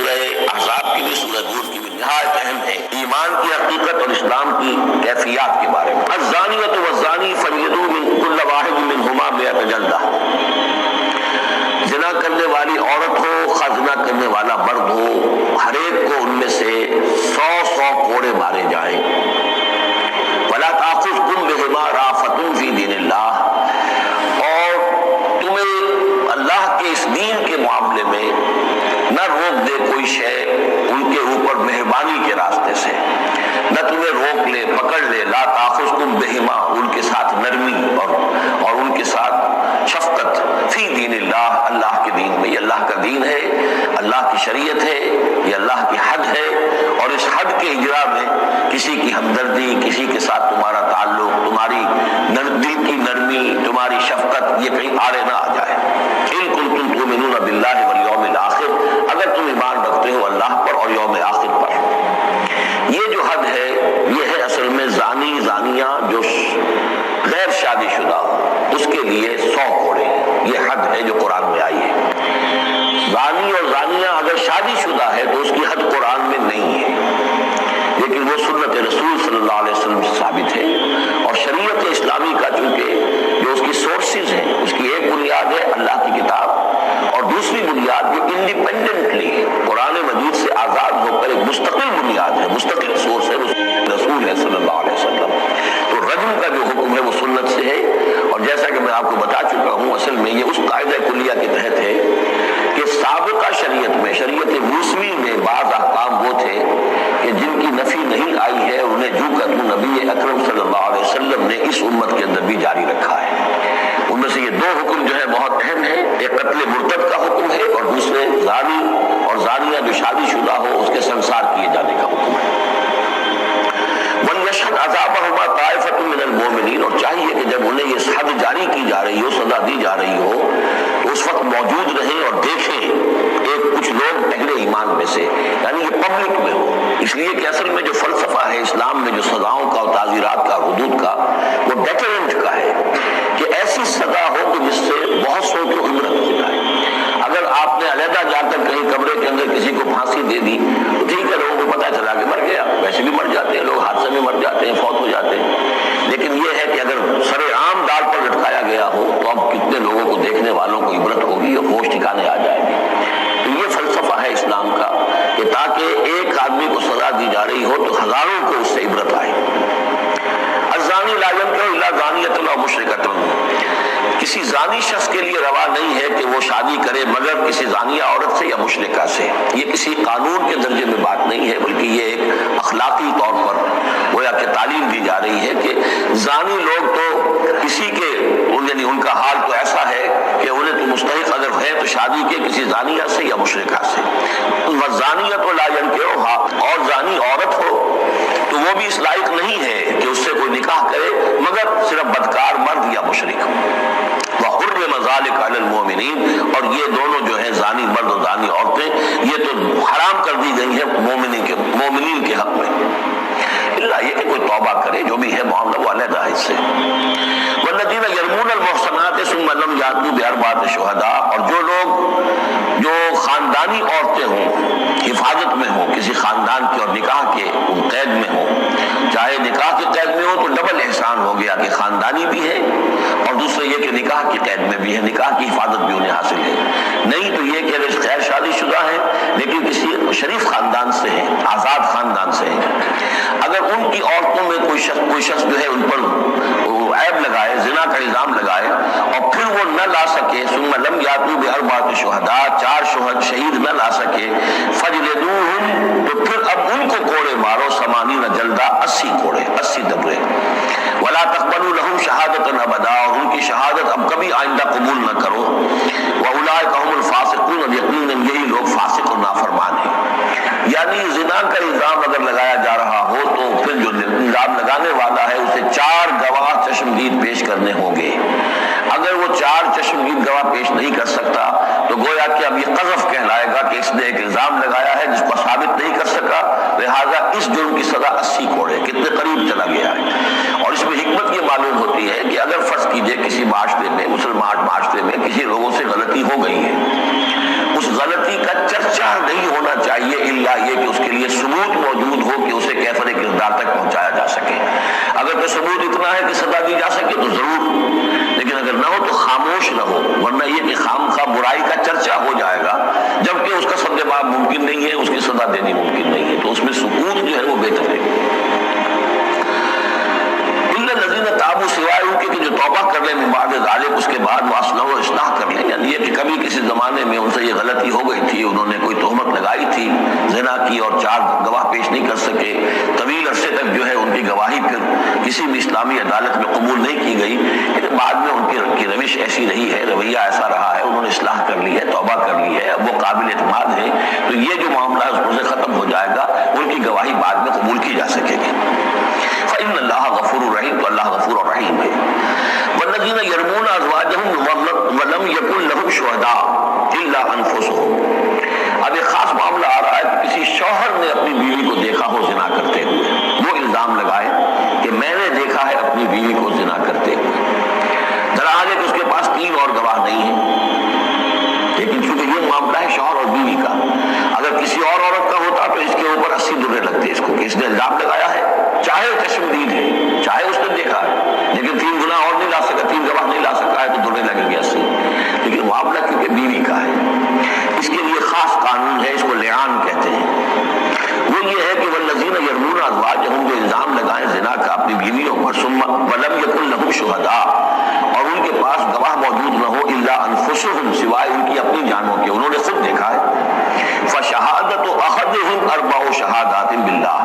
سورہ احزاب کی بھی سورہ نور کی بھی نہایت اہم ہے ایمان کی حقیقت اور اسلام کی کیفیات کے بارے میں۔ الزانیۃ والزانی فجلدوا من کل واحد منہما 100 جلدہ، زنا کرنے والی عورت ہو خواہ زنا کرنے والا مرد ہو، ہر ایک کو ان میں سے 100 کوڑے مارے جائیں۔ ولا تأخذکم بہما رأفۃ فی دین اللہ، اور تمہیں اللہ کے اس دین کے معاملے میں نہ روک دے کوئی شے ان کے اوپر مہربانی کے راستے سے، نہ تمہیں روک لے پکڑ لے، لا تأخذکم بہما، ان کے ساتھ نرمی اور ان کے ساتھ شفقت، فی دین اللہ، اللہ کے دین میں، یہ اللہ کا دین ہے، اللہ کی شریعت ہے، یہ اللہ کی حد ہے، اور اس حد کے اجرا میں کسی کی ہمدردی، کسی کے ساتھ تمہارا تعلق، تمہاری دل کی نرمی، تمہاری شفقت یہ کہیں آڑے نہ آ جائے۔ ان کنتم تؤمنون باللہ والیوم الآخر، اگر تم ایمان رکھتے ہو اللہ پر اور یوم آخر پر۔ یہ جو حد ہے یہ ہے اصل میں زانی زانیہ جو غیر شادی شدہ ہو اس کے لیے 100 کوڑے، یہ حد ہے جو قرآن میں آئی ہے۔ زانی اور زانیہ اگر شادی شدہ ہے تو اس کی حد قرآن میں نہیں ہے، لیکن وہ سنت رسول صلی اللہ علیہ وسلم سے ثابت ہے، اور شریعت اسلامی کا چونکہ جو اس کی سورسز ہیں، اس کی ایک بنیاد ہے اللہ کی کتاب، اور دوسری بنیاد جو انڈیپینڈنٹلی قرآن مجید سے آزاد ہو کر ایک مستقل بنیاد ہے، مستقل سورس ہے، رسول ہے صلی اللہ علیہ وسلم۔ تو رجم کا جو حکم ہے وہ سنت سے ہے، اور جیسا کہ میں آپ کو بتا چکا ہوں اصل میں یہ اس قاعدہ کلیہ کے تحت ہے کہ سابقہ شریعت میں، شریعت موسوی میں بعض احکام وہ تھے کہ جن کی نفی نہیں آئی ہے، انہیں جو کہ نبی اکرم صلی اللہ علیہ وسلم نے اس امت کے اندر بھی جاری رکھا ہے۔ ان میں سے یہ 2 حکم جو ہے بہت اہم ہے، ایک قتل مرتد کا حکم ہے، اور دوسرے زانی اور زانیہ جو شادی شدہ ہو اس کے سنسار کیے جانے کا حکم ہے۔ وَلْيَشْهَدْ عَذَابَهُمَا طَائِفَةٌ مِّنَ الْمُؤْمِنِينَ، اور چاہیے کہ جب انہیں یہ حد جاری کی جا رہی ہو، سزا دی جا رہی ہو، تو اس وقت موجود رہیں اور دیکھیں کچھ لوگ اہل ایمان میں سے، یعنی یہ پبلک میں ہو، اس لیے کہ اصل میں جو فلسفہ ہے اسلام میں جو سزاؤں کا اور تعزیرات کا، حدود کا، وہ ڈیٹرنٹ کا ہے کہ ایسی سزا ہو کہ جس سے بہت سو کو عبرت ہو جائے۔ اگر آپ نے علیحدہ جا کر کہیں کمرے کے اندر کسی کو پھانسی دے دی تو ٹھیک ہے، لوگوں کو پتہ چلا کہ مر گیا، ویسے بھی مر جاتے ہیں لوگ، حادثے میں مر جاتے ہیں، فوت ہو جاتے ہیں، لیکن یہ ہے کہ اگر سر عام دار پر لٹکایا گیا ہو تو اب کتنے لوگوں کو، دیکھنے والوں کو عبرت ہوگی اور ہوش ٹھکانے آ جائے گی۔ تو یہ فلسفہ ہے اسلام کا کہ تاکہ ایک آدمی کو سزا دی جا رہی ہو تو ہزاروں کو اس سے عبرت آئے۔ الزانی لا ينكح الا زانیۃ او مشرکۃ، کسی زانی شخص کے لیے روا نہیں ہے کہ وہ شادی کرے مگر کسی زانیہ عورت سے یا مشرکہ سے۔ یہ کسی قانون کے درجے میں بات نہیں ہے، بلکہ یہ ایک اخلاقی طور پر گویا کہ تعلیم دی جا رہی ہے کہ زانی لوگ تو کسی کے، یعنی ان کا حال تو ایسا ہے کہ انہیں تو مستحق اگر ہے تو شادی کے کسی زانیہ سے یا مشرکہ سے۔ والزانیۃ لا ينكحها، اور زانی عورت ہو تو وہ بھی اس لائق نہیں ہے کہ اس سے کوئی نکاح کرے مگر صرف بدکار مرد یا مشرک۔ وحرم ذلك علی المؤمنین، اور یہ دونوں جو ہیں زانی مرد اور زانی عورتیں یہ تو حرام کر دی گئی ہیں مومنین کے حق میں، اللہ یہ کہ کوئی توبہ کرے، جو بھی ہے معاملہ وہ علیحدہ ہے اس سے۔ والذین یرمون المحصنات ثم لم یاتوا باربعۃ شہداء، اور جو لوگ جو خاندانی عورتیں ہوں، حفاظت میں ہوں کسی خاندان کے اور نکاح کے قید میں ہوں، چاہے نکاح کے قید میں ہو تو ڈبل احسان ہو گیا کہ خاندانی بھی ہے اور دوسرے یہ کہ نکاح کی قید میں بھی ہے، نکاح کی حفاظت بھی انہیں حاصل ہے۔ نہیں تو یہ کہ اگر غیر شادی شدہ ہے لیکن کسی شریف خاندان سے ہے، آزاد خاندان سے ہے، اگر ان کی عورتوں میں کوئی شخص جو ہے ان پر عیب لگائے، زنا کا الزام لگائے اور پھر وہ نہ لا سکے، ثم لم یاتوا باربعۃ شہداء، 4 شہید نہ لا سکے، فجلدوہم، تو پھر اب ان کو کوڑے مارو، 80 جلدہ، 80 کوڑے، 80 دبرے، ولا تقبلوا لهم شہادۃ ابدا، اور ان کی شہادت اب کبھی آئندہ قبول نہ کرو، واولئک هم الفاسقون، اور یقیناً یہی لوگ فاسق اور نافرمان ہیں۔ یعنی زنا کا الزام اگر لگایا جا رہا ہو تو پھر جو الزام لگانے والا ہے اسے 4 گواہ چشمدید پیش کرنے ہوں گے۔ اگر وہ 4 چشمدید گواہ پیش نہیں کر سکتا تو گویا کہ اب یہ قذف کہلائے گا کہ اس نے ایک الزام لگایا ہے جس کو ثابت نہیں کر سکا، لہذا اس جرم کی سزا 80 کوڑے، کتنے قریب چلا گیا ہے۔ اور اس میں حکمت یہ معلوم ہوتی ہے کہ اگر فرض کیجئے کسی معاشرے میں، مسلمان معاشرے میں کسی لوگوں سے غلطی ہو گئی ہے، اس غلطی کا چرچا نہیں ہونا چاہیے الا یہ کہ اس کے لیے ثبوت موجود ہو کہ اسے کیفر کردار تک پہنچایا جا سکے. اگر تو ثبوت اتنا ہے کہ سزا دی جا سکے تو ضرور، لیکن اگر نہ ہو تو خاموش رہو، ورنہ یہ کہ خام خواہ برائی کا چرچا ہو جائے گا جبکہ اس کا سد باب ممکن نہیں ہے، اس کی سزا دینی ممکن نہیں ہے، تو اس میں سکوت جو ہے وہ بہتر ہے. الذین تابوا سوائے ان کے کہ جو توبہ کر لیں من بعد ذالک، اس کے بعد واصلحوا و اصلاح کر لیں، یعنی یہ کہ کبھی کسی زمانے میں ان سے یہ غلطی ہو گئی تھی، انہوں نے کوئی تہمت لگائی تھی زنا کی اور 4 گواہ پیش نہیں کر سکے، طویل عرصے تک جو ہے ان کی گواہی پھر کسی بھی اسلامی عدالت میں قبول نہیں کی گئی، لیکن بعد میں ان کی روش ایسی رہی ہے، رویہ ایسا رہا ہے، انہوں نے اصلاح کر لی ہے، توبہ کر لی ہے، اب وہ قابل اعتماد ہے، تو یہ جو معاملہ ہے اس سے ختم ہو جائے گا، ان کی گواہی بعد میں قبول کی جا سکے گی. فإن اللہ غفور الرحیم، تو اللہ غفور الرحیم ہے. والذین یرمون ازواجہم ولم یکن لہم شہداء الا انفسہم. اب ایک خاص معاملہ آ رہا ہے کہ کسی شوہر نے اپنی بیوی کو دیکھا ہو زنا کرتے ہوئے، وہ الزام لگائے کہ میں نے دیکھا ہے اپنی بیوی کو زنا کرتے ہوئے. ذرا آگے کہ اس کے پاس 3 اور گواہ نہیں ہیں، لیکن چونکہ یہ معاملہ ہے شوہر اور بیوی کا، اگر کسی اور عورت کا ہوتا تو اس کے اوپر 80 درے لگتے اس کو کہ اس نے الزام لگایا ہے، چاہے چشمدید ہے، چاہے اس نے دیکھا ہے، لیکن 3 گنا اور نہیں لا سکا، 3 گواہ نہیں لا سکا ہے تو درے لگیں گے 80. لیکن معاملہ کیونکہ بیوی کا ہے، اس کے لیے خاص قانون ہے، اس کو لعان کہتے ہیں. وہ یہ ہے کہ والذین یرمون ازواجہم، جو الزام لگائیں زنا کا اپنی بیویوں پر، ثم ولم یکن لہم شہداء، اور ان کے پاس گواہ موجود نہ ہو، الا انفسہم، سوائے ان کی اپنی جانوں کے، انہوں نے خود دیکھا ہے. فشہادت احدہم 4 شہادات باللہ،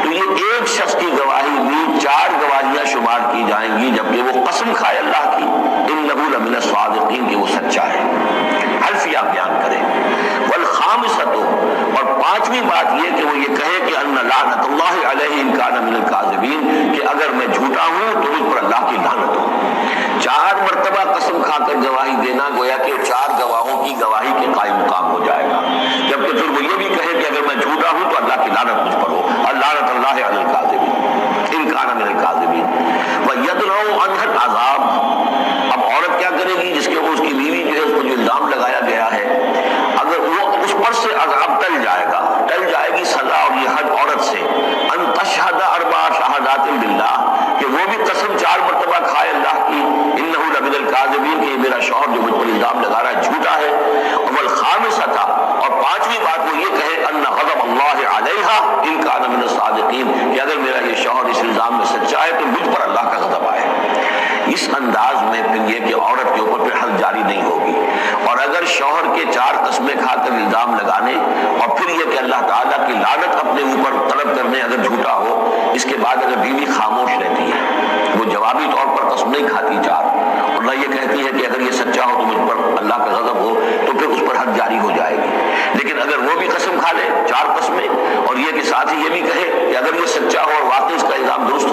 تو یہ ایک شخص کی گواہی بھی 4 گواہیاں شمار کی جائیں گی جبکہ وہ قسم کھائے اللہ کی، انہ لمن الصادقین، کہ وہ سچا ہے، حلفیہ بیان کرے. والخامسۃ، اور 5ویں بات یہ کہ وہ یہ کہے کہ ان لعنت اللہ علیہ ان کان من الکاذبین، کہ اگر میں جھوٹا ہوں تو مجھ پر اللہ کی لعنت ہو. 4 مرتبہ قسم کھا کر گواہی دینا گویا کہ 4 گواہوں کی گواہی کے قائم مقام ہو جائے گا، جبکہ پھر وہ یہ بھی کہے کہ اگر میں جھوٹا ہوں تو اللہ کی لعنت مجھ پر ہو، لعنت اللہ علی الکاذبین ان کان من الکاذبین. وَيَدْرَؤُ عَنْهَا الْعَذَابَ، اب عورت کیا کرے گی جس کے وہ اس کی بیوی جو ہے اس کو جو الزام لگایا گیا ہے، اگر وہ اس پر سے عذاب ٹل جائے گی سزا اور یہ حد عورت سے، ان تشہد 4 شہادات باللہ، کہ وہ بھی قسم 4 مرتبہ کھائے اللہ کی، انہ لمن الکاذبین، کہ یہ میرا شوہر جو مجھ پر الزام لگا رہا ہے جھوٹا ہے. والخامسۃ، اور 5ویں بات وہ یہ کہے ان غضب اللہ علیہا ان کان من الصادقین، کہ اگر میرا یہ شوہر اس الزام میں سچا ہے تو مجھ پر اللہ کا غضب آئے. اس انداز میں پھر یہ کہ عورت کے اوپر پھر حد جاری نہیں ہوگی، اور اگر شوہر کے 4 قسمیں کھا کر الزام لگانے اور پھر یہ کہ اللہ تعالیٰ کی لعنت اپنے اوپر طلب کرنے اگر جھوٹا ہو، اس کے بعد اگر بیوی خاموش رہتی ہے، وہ جوابی طور پر قسم نہیں کھاتی 4، اور نہ یہ کہتی ہے کہ اگر یہ سچا ہو تو مجھ پر اللہ کا غضب ہو، تو پھر اس پر حد جاری ہو جائے گی. لیکن اگر وہ بھی قسم کھا لے 4 قسمیں، اور یہ کہ ساتھ ہی یہ بھی کہے کہ اگر یہ سچا ہو اور واقعی اس کا الزام درست